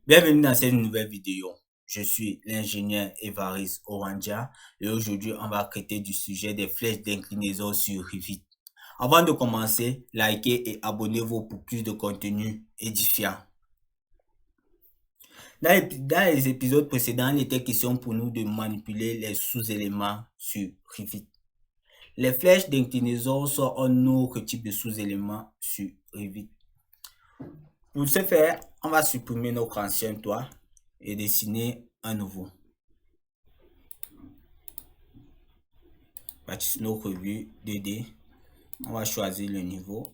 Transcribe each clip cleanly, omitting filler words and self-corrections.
Bienvenue dans cette nouvelle vidéo. Je suis l'ingénieur Évariste Orandia et aujourd'hui on va traiter du sujet des flèches d'inclinaison sur Revit. Avant de commencer, likez et abonnez-vous pour plus de contenu édifiant. Dans les épisodes précédents, il était question pour nous de manipuler les sous-éléments sur Revit. Les flèches d'inclinaison sont un autre type de sous-éléments sur Revit. Pour ce faire, on va supprimer notre ancien toit et dessiner un nouveau. Bâtisse notre vue 2D. On va choisir le niveau.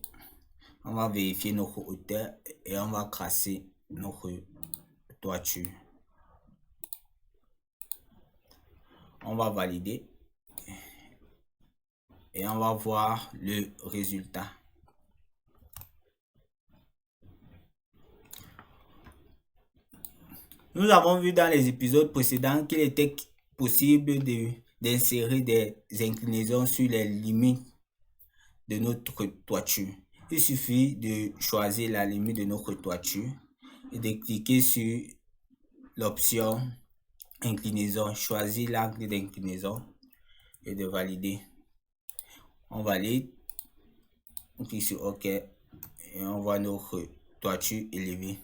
On va vérifier notre hauteur et on va tracer notre toiture. On va valider et on va voir le résultat. Nous avons vu dans les épisodes précédents qu'il était possible d'insérer des inclinaisons sur les limites de notre toiture. Il suffit de choisir la limite de notre toiture et de cliquer sur l'option inclinaison, choisir l'angle d'inclinaison et de valider. On valide, on clique sur OK et on voit notre toiture élevée.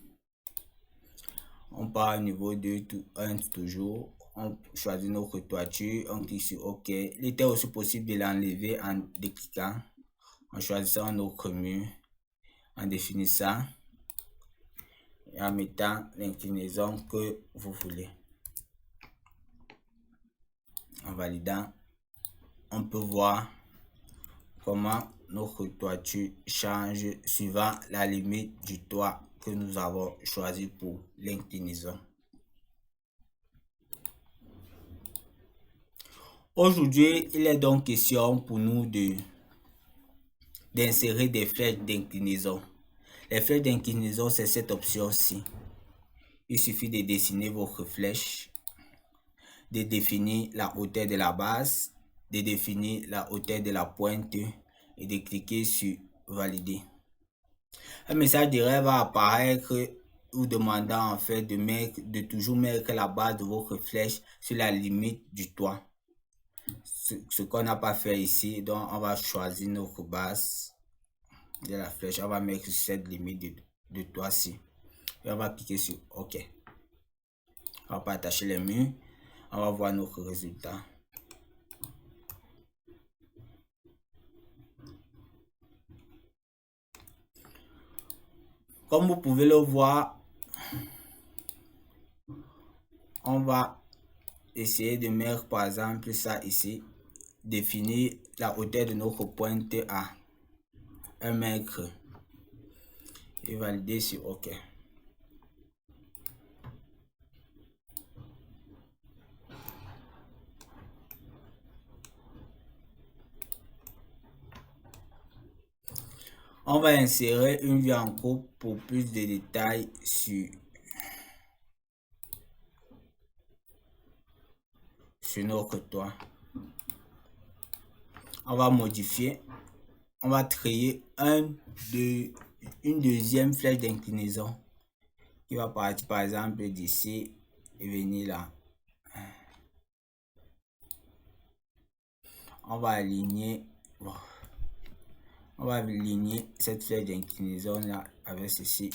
On part au niveau de 1 toujours, on choisit notre toiture, on clique sur OK. Il était aussi possible de l'enlever en décliquant, en choisissant notre mur, en définissant et en mettant l'inclinaison que vous voulez. En validant, on peut voir comment notre toiture change suivant la limite du toit que nous avons choisi pour l'inclinaison. Aujourd'hui, il est donc question pour nous d'insérer des flèches d'inclinaison. Les flèches d'inclinaison, c'est cette option-ci. Il suffit de dessiner votre flèche, de définir la hauteur de la base, de définir la hauteur de la pointe et de cliquer sur valider. Un message d'erreur va apparaître vous demandant en fait de toujours mettre la base de votre flèche sur la limite du toit. Ce qu'on n'a pas fait ici, donc on va choisir notre base de la flèche, on va mettre sur cette limite de toit-ci et on va cliquer sur OK. On va pas attacher les murs, on va voir notre résultat. Comme vous pouvez le voir, on va essayer de mettre par exemple ça ici, définir la hauteur de notre pointe à 1 mètre et valider sur OK. On va insérer une vue en groupe pour plus de détails sur notre toit. On va modifier. On va créer une deuxième flèche d'inclinaison qui va partir par exemple d'ici et venir là. On va aligner. On va aligner cette flèche d'inclinaison là avec ceci.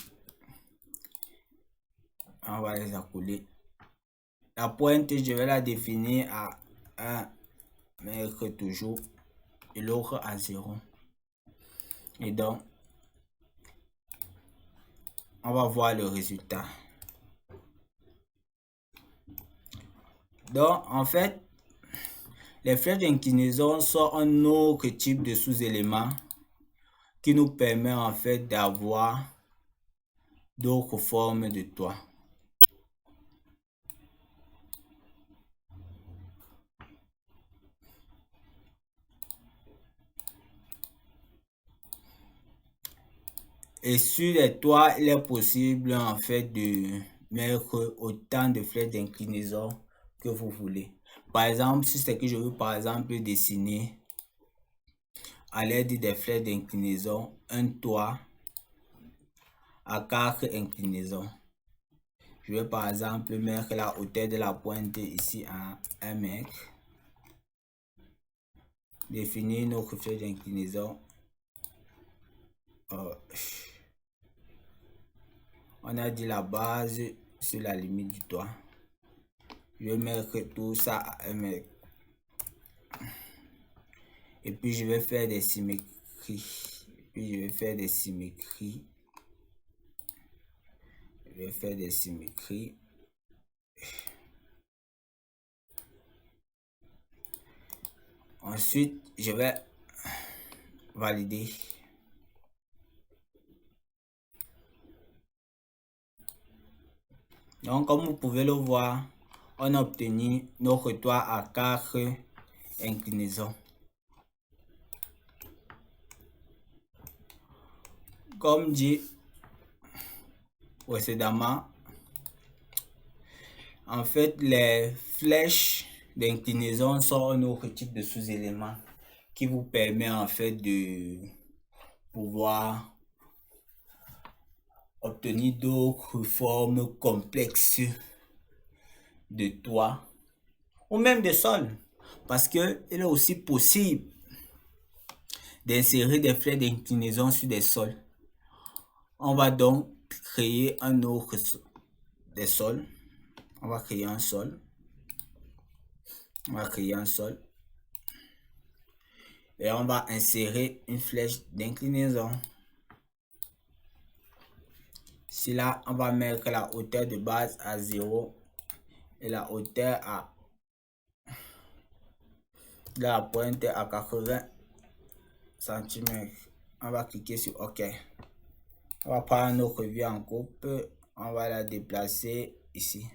On va les accoler. La pointe, je vais la définir à 1 mètre toujours et l'autre à 0. Et donc, on va voir le résultat. Donc, en fait, les flèches d'inclinaison sont un autre type de sous-élément qui nous permet en fait d'avoir d'autres formes de toit. Et sur les toits, il est possible en fait de mettre autant de flèches d'inclinaison que vous voulez. Par exemple, si c'est que je veux par exemple dessiner à l'aide des flèches d'inclinaison un toit à 4 inclinaisons. Je vais par exemple mettre la hauteur de la pointe ici à 1 mètre. Définir notre flèche d'inclinaison. On a dit la base sur la limite du toit. Je vais mettre tout ça à 1 mètre. Et puis je vais faire des symétries. Je vais faire des symétries. Ensuite, je vais valider. Donc, comme vous pouvez le voir, on a obtenu notre toit à 4 inclinaisons. Comme dit précédemment, en fait, les flèches d'inclinaison sont un autre type de sous-élément qui vous permet en fait de pouvoir obtenir d'autres formes complexes de toit ou même de sol, parce que il est aussi possible d'insérer des flèches d'inclinaison sur des sols. On va donc créer un autre des sols. On va créer un sol. Et on va insérer une flèche d'inclinaison. Si là, on va mettre la hauteur de base à 0 et la hauteur de la pointe à 80 cm. On va cliquer sur OK. On va prendre notre vue en coupe. On va la déplacer ici.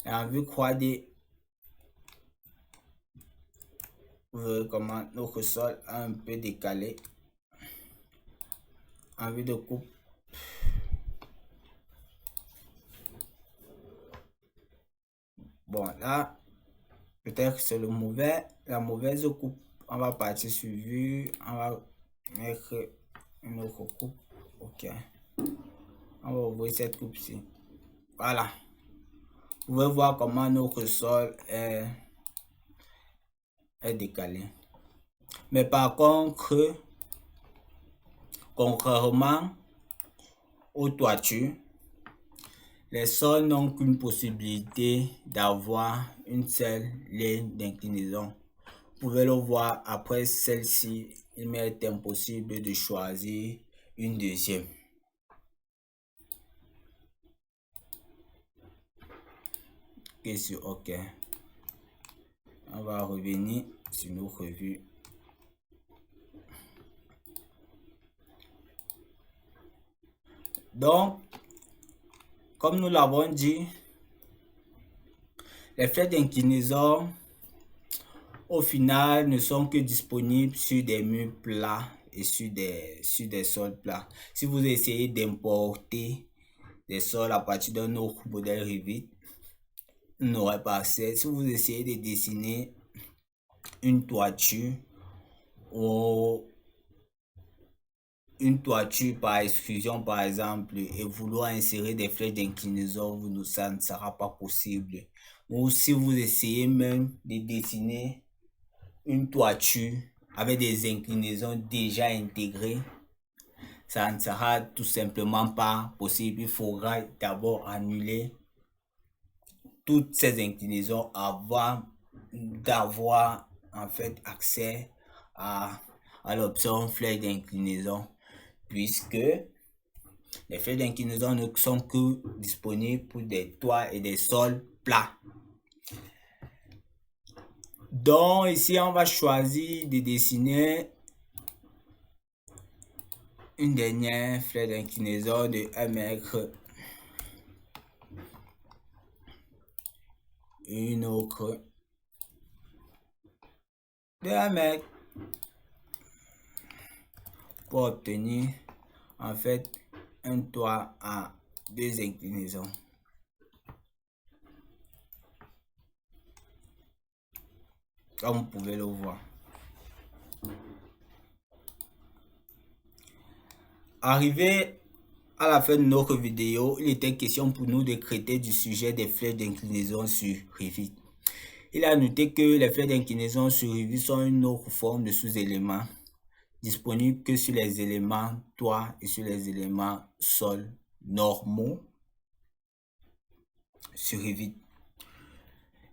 Et en vue 3D, vous verrez comment notre sol a un peu décalé. En vue de coupe, bon là, peut-être c'est la mauvaise coupe. On va partir sur vue, on va mettre une autre coupe. OK. On va ouvrir cette coupe-ci. Voilà. Vous pouvez voir comment notre sol est décalé. Mais par contre, contrairement aux toitures, les sols n'ont qu'une possibilité d'avoir une seule ligne d'inclinaison. Vous pouvez le voir, après celle-ci, il m'est impossible de choisir une deuxième. Et sur OK. On va revenir sur notre vue. Donc, comme nous l'avons dit, les flèches d'inclinaison au final ne sont que disponibles sur des murs plats et sur des sols plats. Si vous essayez d'importer des sols à partir d'un autre modèle Revit, vous n'aurez pas accès. Si vous essayez de dessiner une toiture ou une toiture par extrusion par exemple et vouloir insérer des flèches d'inclinaison, ça ne sera pas possible. Ou si vous essayez même de dessiner une toiture avec des inclinaisons déjà intégrées, ça ne sera tout simplement pas possible. Il faudra d'abord annuler toutes ces inclinaisons avant d'avoir en fait accès à l'option flèche d'inclinaison, puisque les flèches d'inclinaison ne sont que disponibles pour des toits et des sols plats. Donc ici on va choisir de dessiner une dernière flèche d'inclinaison de 1 mètre, une autre de 1 mètre, pour obtenir en fait un toit à 2 inclinaisons. Comme vous pouvez le voir. Arrivé à la fin de notre vidéo, il était question pour nous de traiter du sujet des flèches d'inclinaison sur Revit. Il a noté que les flèches d'inclinaison sur Revit sont une autre forme de sous-éléments disponible que sur les éléments toit et sur les éléments sol normaux sur Revit.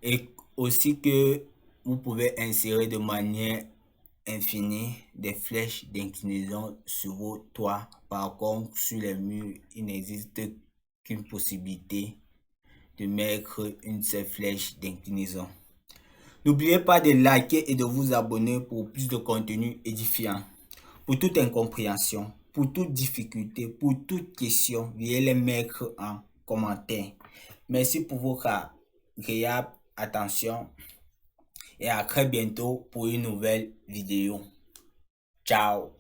Et aussi que vous pouvez insérer de manière infinie des flèches d'inclinaison sur vos toits. Par contre, sur les murs, il n'existe qu'une possibilité de mettre une seule flèche d'inclinaison. N'oubliez pas de liker et de vous abonner pour plus de contenu édifiant. Pour toute incompréhension, pour toute difficulté, pour toute question, veuillez les mettre en commentaire. Merci pour votre agréable attention et à très bientôt pour une nouvelle vidéo. Ciao.